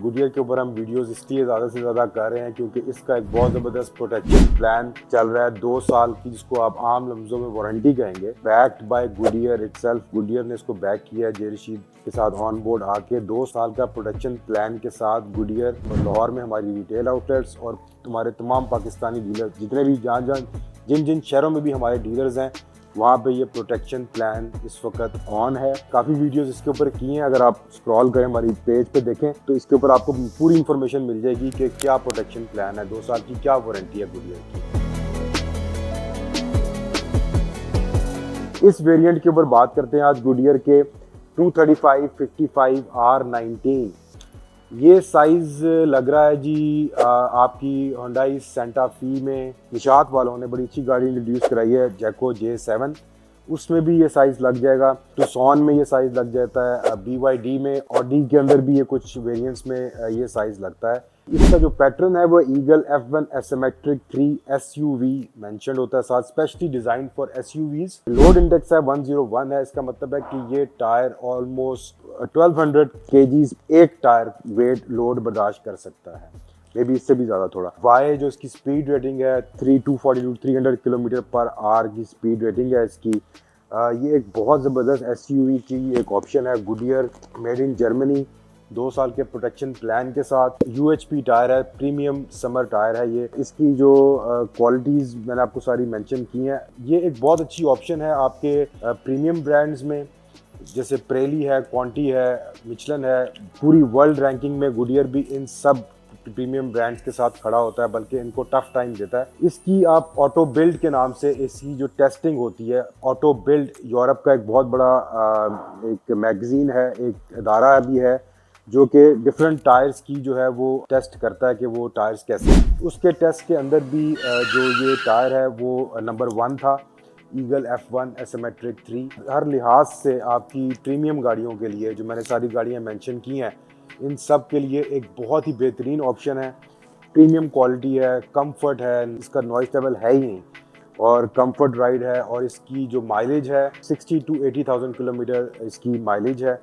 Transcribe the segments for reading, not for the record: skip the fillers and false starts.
Goodyear के ऊपर हम वीडियोस इसलिए ज़्यादा से ज़्यादा कर रहे हैं क्योंकि इसका एक बहुत ज़बरदस्त प्रोटेक्शन प्लान चल रहा है 2 साल की, जिसको आप आम लफ्ज़ों में वारंटी कहेंगे, backed by Goodyear itself. Goodyear ने इसको बैक किया है जे रशीद के साथ ऑन बोर्ड आके। 2 साल का प्रोटेक्शन प्लान के साथ गुडियर और लाहौर में हमारी रिटेल आउटलेट्स और तुम्हारे तमाम पाकिस्तानी डीलर जितने भी जिन जिन शहरों में भी हमारे डीलर्स हैं वहाँ पे ये प्रोटेक्शन प्लान इस वक्त ऑन है। काफ़ी वीडियोस इसके ऊपर की हैं, अगर आप स्क्रॉल करें हमारी पेज पे देखें तो इसके ऊपर आपको पूरी इंफॉर्मेशन मिल जाएगी कि क्या प्रोटेक्शन प्लान है, 2 साल की क्या वारंटी है गुडियर की। इस वेरिएंट के ऊपर बात करते हैं आज गुडियर के 235/55 R19। ये साइज़ लग रहा है जी आपकी होंडाई सेंटा फी में निशात वालों ने बड़ी अच्छी गाड़ी इंट्रोड्यूस कराई है, जैको J7, उसमें भी ये साइज़ लग जाएगा। टुक्सन में ये साइज़ लग जाता है, BYD में, ऑडी के अंदर भी ये कुछ वेरिएंट्स में ये साइज़ लगता है। इसका जो पैटर्न है वो eagle F1 asymmetric 3 SUV mention होता है, साथ specially design for SUVs। Load index है 101 है, इसका मतलब है कि ये टायर ऑलमोस्ट 1200 kgs एक टायर वेट लोड बर्दाश्त कर सकता है, मे बी इससे भी ज़्यादा थोड़ा। वाई जो इसकी स्पीड रेटिंग है 300 किलोमीटर पर आवर की स्पीड रेटिंग है इसकी। ये एक बहुत ज़बरदस्त SUV की एक ऑप्शन है। गुडियर मेड इन जर्मनी, 2 साल के प्रोटेक्शन प्लान के साथ। UHP टायर है, प्रीमियम समर टायर है ये। इसकी जो क्वालिटीज़ मैंने आपको सारी मेंशन की हैं। ये एक बहुत अच्छी ऑप्शन है आपके प्रीमियम ब्रांड्स में, जैसे प्रेली है, क्वांटी है, मिचलन है। पूरी वर्ल्ड रैंकिंग में गुडियर भी इन सब प्रीमियम ब्रांड्स के साथ खड़ा होता है, बल्कि इनको टफ टाइम देता है। इसकी आप ऑटो बिल्ड के नाम से इसकी जो टेस्टिंग होती है, ऑटो बिल्ड यूरोप का एक बहुत बड़ा एक मैगजीन है, एक अदारा भी है जो कि डिफरेंट टायर्स की जो है वो टेस्ट करता है कि वो टायर्स कैसे हैं। उसके टेस्ट के अंदर भी जो ये टायर है वो नंबर 1 था, ईगल F1 एसिमेट्रिक 3। हर लिहाज से आपकी प्रीमियम गाड़ियों के लिए जो मैंने सारी गाड़ियां मेंशन की हैं, इन सब के लिए एक बहुत ही बेहतरीन ऑप्शन है। प्रीमियम क्वालिटी है, कंफर्ट है, इसका नॉइस लेवल है ही नहीं, और कंफर्ट राइड है, और इसकी जो माइलेज है 60 to 80,000 किलोमीटर इसकी माइलेज है।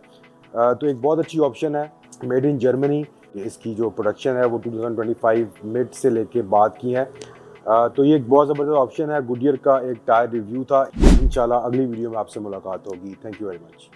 तो एक बहुत अच्छी ऑप्शन है, मेड इन जर्मनी। इसकी जो प्रोडक्शन है वो 2025 मिड से लेके बाद की है। तो ये एक बहुत ज़बरदस्त ऑप्शन है। गुडियर का एक टायर रिव्यू था। इंशाल्लाह अगली वीडियो में आपसे मुलाकात होगी। Thank you very much.